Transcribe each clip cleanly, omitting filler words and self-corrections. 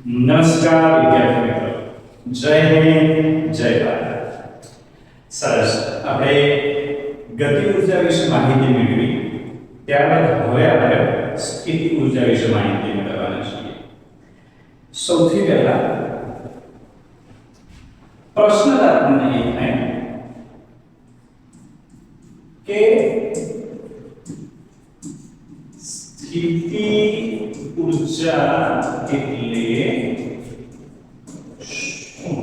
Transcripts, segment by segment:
નમસ્કાર વિદ્યાર્થી મિત્રો, જય હિન્દ, જય ભારત. સરસ, આપણે ગતિ ઉર્જા વિશે માહિતી મેળવી. ત્યારબાદ હવે આપણે સ્થિતિ ઉર્જા વિશે માહિતી મેળવવાના છીએ. સૌથી પહેલા પ્રશ્ન આપણને એ થાય કે સ્થિતિ ઉર્જા એટલે શું?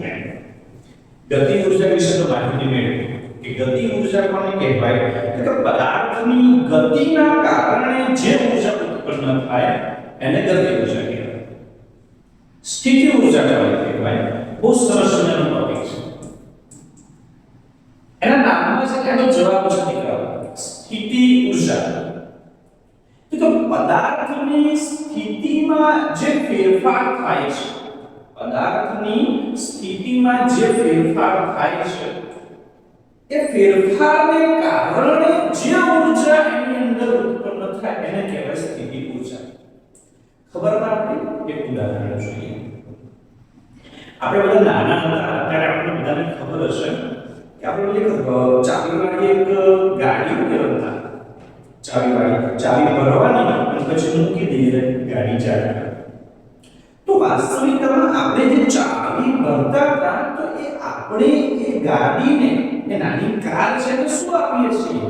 ગતિ ઉર્જા વિશે તો માહિતી મેળવી કે ગતિ ઉર્જા કોને કહેવાય? કે પદાર્થની ગતિના કારણે જે ઉર્જા ઉત્પન્ન થાય એને ગતિ ઉર્જા કહેવાય. સ્થિતિ ઉર્જા કહેવાય. બહુ સરસ મજાનો ટોપિક છે. એના નામમાં છે એનો જવાબ છે દીકરાઓ, સ્થિતિ ઉર્જા. તો પદાર્થની સ્થિતિમાં જે ફેરફાર થાય છે, પદાર્થની સ્થિતિમાં જે ફેરફાર થાય છે, એ ફેરફારને કારણે જે ઊર્જા એની અંદર ઉત્પન્ન થાય એને કહેવાય સ્થિતિ ઊર્જા. ખબર ના પડી? એક ઉદાહરણ જોઈએ. આપણે બધા નાના હતા ત્યારે આપણને બધાને ખબર હશે કે આપણે ચાવીવાળી એક ગાડી ઉતરતા, ચાવી ભરવાની અને પછી મૂકી દઈએ, ગાડી ચાલે. તો વાસ્તવિકતામાં આપણે જે ચાવી ભરતા હતા તો એ આપણે એ ગાડીને, એ નાની કાર છે તો શું આપીએ છીએ?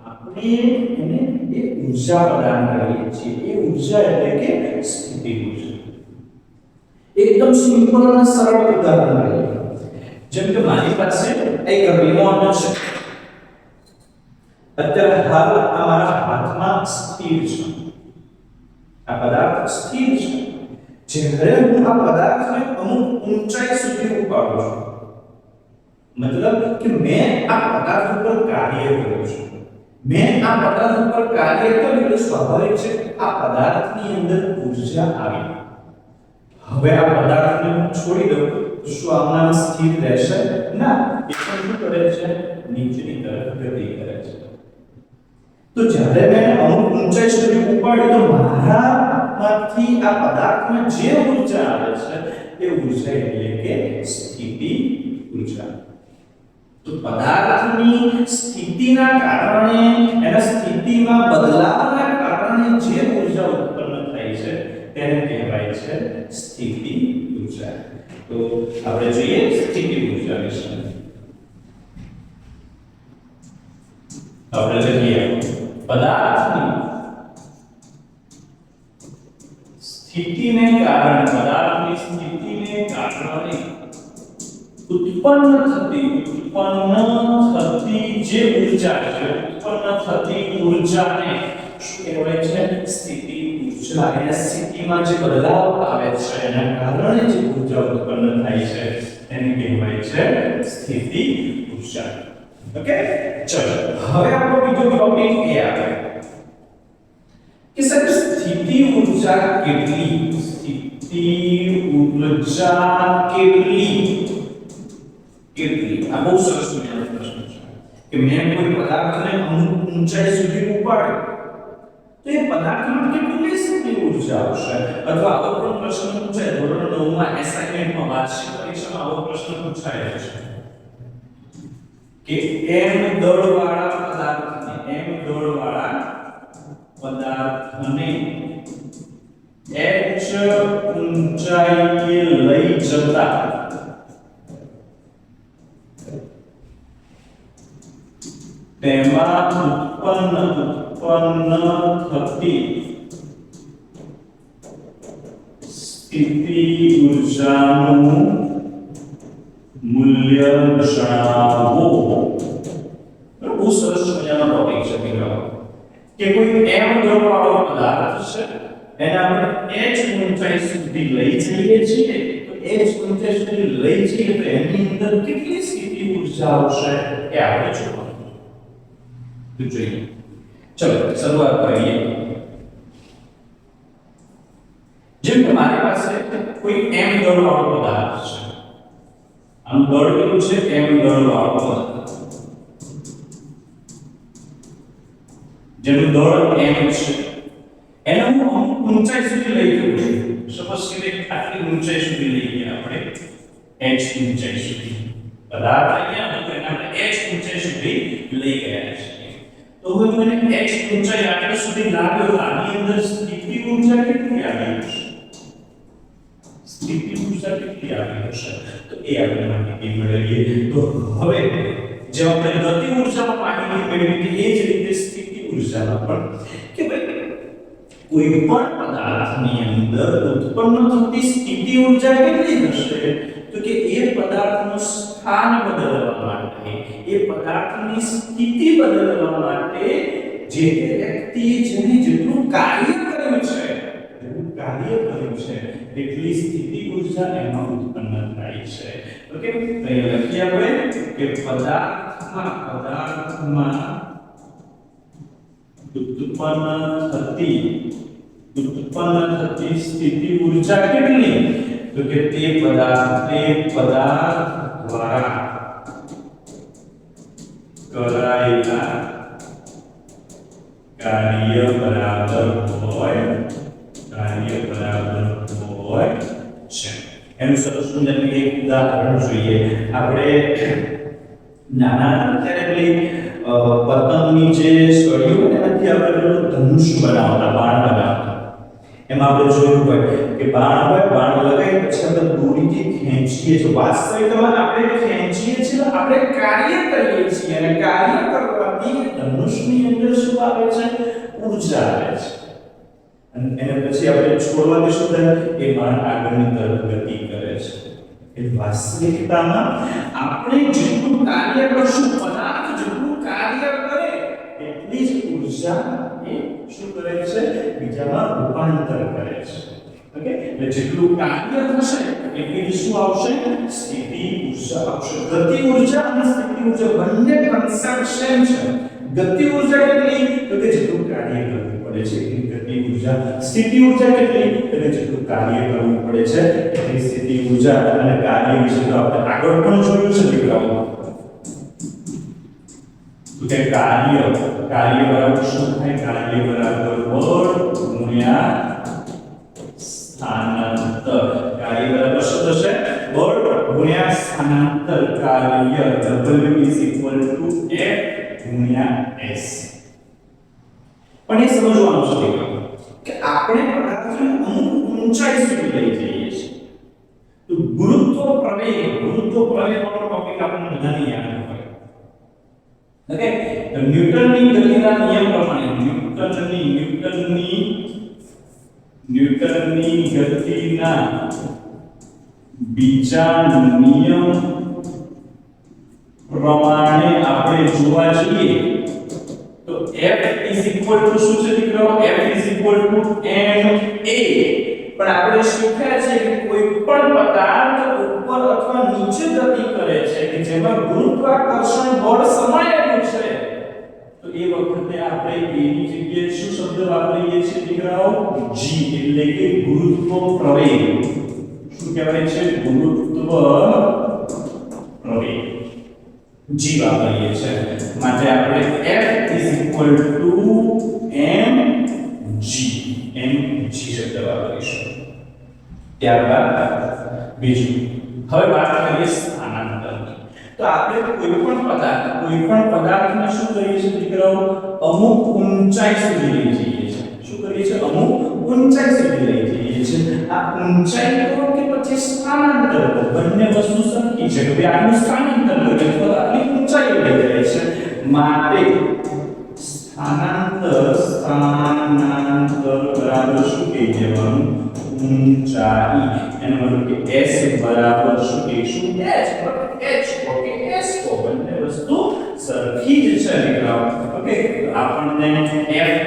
આપણે એને એ ઊર્જા પ્રદાન કરીએ છીએ. એ ઊર્જા એટલે કે સ્થિતિ ઊર્જા. એકદમ સિમ્પલ અને સરળ ઉદાહરણ લઈએ. જેમ કે મારી પાસે એક રિમોટ છે. અત્યારે હાલ અમારા હાથમાં સ્થિર છે. આ પદાર્થ સ્થિર છે. જ્યારે હું આ પદાર્થને અમુક ઊંચાઈ સુધી ઉપાડું છું, મતલબ કે મેં આ પદાર્થ ઉપર કાર્ય કર્યું છે. મેં આ પદાર્થ ઉપર કાર્ય કર્યું એટલે સ્વાભાવિક છે આ પદાર્થની અંદર ઊર્જા આવી. હવે આ પદાર્થને હું છોડી દઉં તો શું આમાં સ્થિર રહેશે? ના, એ પણ શું કરે છે? નીચેની તરફ ગતિ કરે છે. તો જ્યારે મેં અમુક ઊંચાઈ સુધી ઉપાડ્યું તો મારામાંથી આ પદાર્થમાં જે ઊર્જા આવે છે એ ઊર્જા એટલે કે સ્થિતિ ઊર્જા. તો પદાર્થની સ્થિતિના કારણે, એના સ્થિતિમાં બદલાવના કારણે જે ઊર્જા ઉત્પન્ન થાય છે તેને કહેવાય છે સ્થિતિ ઊર્જા. તો આપણે જોઈએ સ્થિતિ ઊર્જા વિશે. આપણે લખીએ પદાર્થની સ્થિતિને કારણે, પદાર્થની સ્થિતિને કારણે ઉત્પન્ન થતી જે ઊર્જા છે, ઉત્પન્ન થતી ઊર્જાને શું કહેવાય છે? સ્થિતિ ઊર્જા. અને સ્થિતિમાં જે બદલાવ આવે છે એના કારણે જે ઊર્જા ઉત્પન્ન થાય છે એને કહેવાય છે સ્થિતિ ઊર્જા. ઓકે, ચલો હવે આપણો બીજો ટોપિક એ આવે કે સર સ્થિતિ ઊર્જા કેટલી? સ્થિતિ ઊર્જા કેટલી? આ બહુ સરસ મજાનો પ્રશ્ન છે કે મેં કોઈ પદાર્થને અમુક ઊંચાઈ સુધી ઉપાડ્યો તો એ પદાર્થમાં કેટલી સ્થિતિ ઊર્જા આવશે? અથવા આવો પણ પ્રશ્ન પૂછાય ધોરણ 9 માં એસાઇનમેન્ટમાં, વાર્ષિક પરીક્ષામાં આવો પ્રશ્ન પૂછાય છે કે m દળવાળા પદાર્થને h ઊંચાઈએ લઈ જતા તેમાં ઉત્પન્ન થતી સ્થિતિ ઊર્જાનું મૂલ્ય જણાવો. બહુ સરસ મજાનો ટોપિક છે મિત્રો કે કોઈ m દળવાળો પદાર્થ છે એને આપણે h ઊંચાઈ સુધી લઈ જઈએ છીએ. તો h ઊંચાઈ સુધી લઈ જઈએ તો એની અંદર કેટલી સ્થિતિ ઊર્જા આવશે એ આપણે જોવાનું. તો જોઈએ, ચલો શરૂઆત કરીએ. જેમ કે મારી પાસે કોઈ m દળવાળો પદાર્થ છે. આનું દળ કેટલું છે? m દળવાળો પદાર્થ. જેનું દળ m છે એને હું અમુક ઊંચાઈ સુધી લઈ જઉં છું. સપોઝ કે ઊંચાઈ સુધી લઈ ગયા આપણે h ઊંચાઈ સુધી પદાર્થ અહીંયા હતો એને આપણે h ઊંચાઈ સુધી લઈ ગયા છીએ તો હવે મને h ઊંચાઈ આટલા સુધી લાવ્યો આની અંદર સ્થિતિ ઊર્જા કેટલી આવી હશે સ્થિતિ ઊર્જા કેટલી આવી હશે તો એ આપણે માહિતી મેળવીએ તો હવે જે આપણે ગતિ ઊર્જામાં માહિતી મેળવી એ જ રીતે સ્થિતિ ઊર્જામાં પણ કે ભાઈ કોઈ પણ પદાર્થની અંદર ઉત્પન્ન થતી સ્થિતિ ઊર્જા કેટલી હશે તો કે એ પદાર્થનું સ્થાન બદલવા માટે એ પદાર્થની સ્થિતિ બદલવા માટે જે વ્યક્તિએ જેને જેટલું કાર્ય કર્યું છે એટલી સ્થિતિ ઊર્જા એમાં ઉત્પન્ન થાય છે ઓકે તો અહીંયા લખીએ આપણે કે પદાર્થમાં ઉત્પન્ન થતી સ્થિતિ ઊર્જા કેટલી તો કે તે પદાર્થ દ્વારા કરાયેલા કાર્ય બરાબર હોય છે એનું સરસ સુંદર એક ઉદાહરણ જોઈએ આપણે નાના ત્યારે પેલી પતંગની જે સળીઓ હોય એનાથી આપણે પેલું ધનુષ બનાવતા બાણ બનાવતા એમાં આપણે જોયું હોય કે બાણ લગાવી પછી આપણે દોરીથી ખેંચીએ છીએ વાસ્તવિકતામાં આપણે ખેંચીએ છીએ આપણે કાર્ય કરીએ છીએ અને કાર્ય કરવાથી ધનુષની અંદર શું આવે છે ઊર્જા આવે છે અને એને પછી આપણે છોડવાથી શું થાય એ બાણ આગળની તરફ ગતિ કરે છે એ વાસ્તવિકતામાં આપણે જેટલું કાર્ય કરશું પદાર્થ જેટલું કાર્ય કરે એટલી જ ઊર્જા એ શું કરે છે બીજામાં રૂપાંતર કરે છે ઓકે એટલે જેટલું કાર્ય થશે એટલી શું આવશે સ્થિતિ ઊર્જા આવશે ગતિ ઊર્જા અને સ્થિતિ ઊર્જા બંને કન્સેપ્ટ સેમ છે ગતિ ઊર્જા કેટલી તો કે જેટલું કાર્ય કરવું પડે છે એટલી ગતિ ઊર્જા સ્થિતિ ઊર્જા કેટલી તો કે જેટલું કાર્ય કરવું પડે છે એટલી સ્થિતિ ઊર્જા અને કાર્ય વિશે તો આપણે આગળ પણ જોયું છે દીકરાઓ તો કે કાર્ય બરાબર શું થાય કાર્ય બરાબર બળ ગુણ્યા સ્થાનાંતર કાર્ય બરાબર શું થશે બળ ગુણ્યા સ્થાનાંતર કાર્ય W = F ગુણ્યા S પણ એ સમજવાનું છે કે આપણે પદાર્થને અમુક ઊંચાઈ સુધી લઈ જઈએ છીએ તો ગુરુત્વ પ્રમેય નો ટોપિક આપણને બધાને યાદ હોય ઓકે તો ન્યૂટનની ગતિના નિયમ પ્રમાણે ન્યૂટનની ગતિના બીજા નિયમ પ્રમાણે આપણે જોવા જઈએ તો F શું છે દીકરાઓ F ma પણ આપણે શીખ્યા છે કે કોઈ પણ પદાર્થ ઉપર અથવા નીચે ગતિ કરે છે કે જેમાં ગુરુત્વાકર્ષણ બળ સમાયેલું છે તો એ વખતે આપણે a ની જગ્યાએ શું શબ્દ વાપરીએ છીએ દીકરાઓ g એટલે કે ગુરુત્વ પ્રવેગ શું કહેવાય છે ગુરુત્વ પ્રવેગ g વાપરીએ છીએ માટે આપણે F mg શબ્દ વાપરીશું ત્યારબાદ બીજું હવે વાત કરીએ સ્થાનાંતરની તો આપણે કોઈ પણ પદાર્થને શું કરીએ છીએ દીકરાઓ અમુક ઊંચાઈ સુધી લઈ જઈએ છીએ શું કરીએ છીએ અમુક ઊંચાઈ સુધી લઈ જઈએ છીએ આ ઊંચાઈ તો કે પછી સ્થાનાંતર બંને વસ્તુ સરખી છે કે આનું સ્થાનાંતર કરીએ તો આટલી ઊંચાઈ લઈ જાય છે માટે સ્થાનાંતર બરાબર શું કહી દેવાનું ઊંચાઈ એનો મતલબ કે s બરાબર શું કહીશું h ઓકે s તો બંને વસ્તુ સરખી જ છે દીકરાઓ ઓકે આપણને f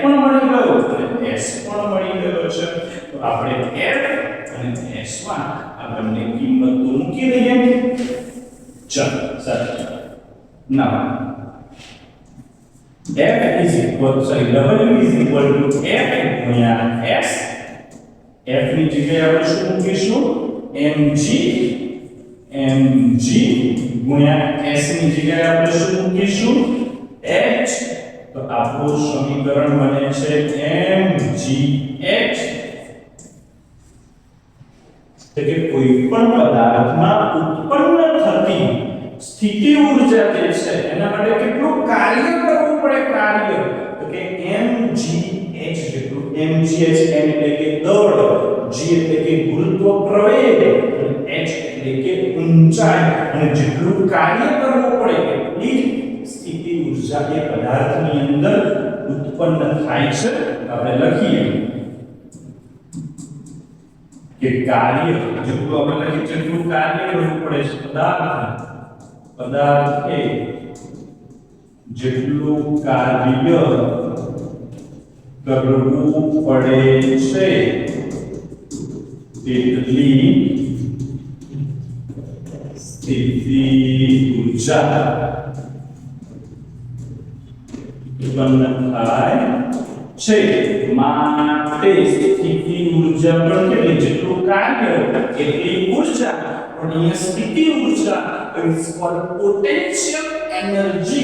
પણ મળી ગયો અને s પણ મળી ગયો છે તો આપણે f અને s માં આ બંને કિંમતો મૂકી દઈએ ચાલો સરસ ના W is equal to F ગુણ્યા S F ની જગ્યાએ આપણે શું મૂકીશું mg ગુણ્યા S ની જગ્યાએ આપણે શું મૂકીશું h તો આપણું સમીકરણ બને છે mgh કે કોઈ પણ પદાર્થમાં ઉત્પન્ન થતી સ્થિતિ ઊર્જા જે છે એના માટે કેટલું કાર્ય કરવું પડે કાર્ય તો કે mgh જેટલું mgh m એટલે કે દળ g એટલે કે ગુરુત્વ પ્રવેગ અને h એટલે કે ઊંચાઈ અને જેટલું કાર્ય કરવું પડે એટલી જ સ્થિતિ ઊર્જા એ પદાર્થની અંદર ઉત્પન્ન થાય છે આપણે લખીએ કે કાર્ય જેટલું આપણે લખીએ જેટલું કાર્ય કરવું પડે છે પદાર્થે જેટલું કાર્ય કરવું પડે છે તેટલી સ્થિતિ ઊર્જા ઉત્પન્ન થાય છે માટે સ્થિતિ ઊર્જા પણ કેટલી જેટલું કાર્ય એટલી ઊર્જા પણ અહીંયા સ્થિતિ ઊર્જા is called potential energy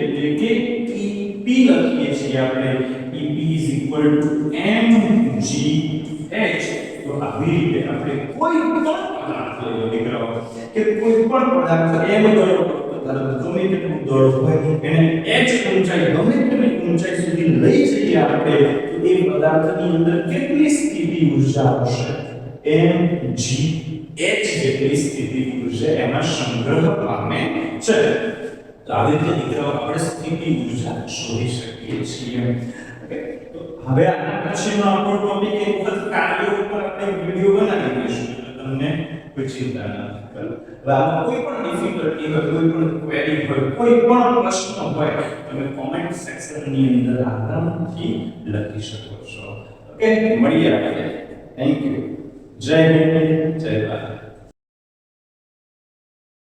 એટલે કે EP લખીએ છીએ આપણે EP is equal to mgh તો આવી રીતે આપણે કોઈ પણ પદાર્થ લઈએ દીકરાઓ કે કોઈ પણ પદાર્થ m ગયો ગમે તેટલું દળ હોય એને h ઊંચાઈ ગમે તેટલી ઊંચાઈ સુધી લઈ જઈએ આપણે તો એ પદાર્થની અંદર કેટલી સ્થિતિ ઊર્જા હશે mgh જેટલી સ્થિતિ ઊર્જા એમાં સંગ્રહ પામે છે તો આવી રીતે દીકરાઓ આપણે સ્થિતિ ઊર્જા શોધી શકીએ છીએ હવે આના પછીનો આપણો ટોપિક એક વખત કાર્ય ઉપર આપણે વિડિયો બનાવી દઈશું એટલે તમને કોઈ ચિંતા ન કરો હવે આમાં કોઈ પણ ડિફિકલ્ટી હોય કોઈ પણ ક્વેરી હોય કોઈ પણ પ્રશ્ન હોય તમે કોમેન્ટ સેક્શનની અંદર આરામથી લખી શકો છો ઓકે મળીએ આપણે થેન્ક યુ જય હિન્દ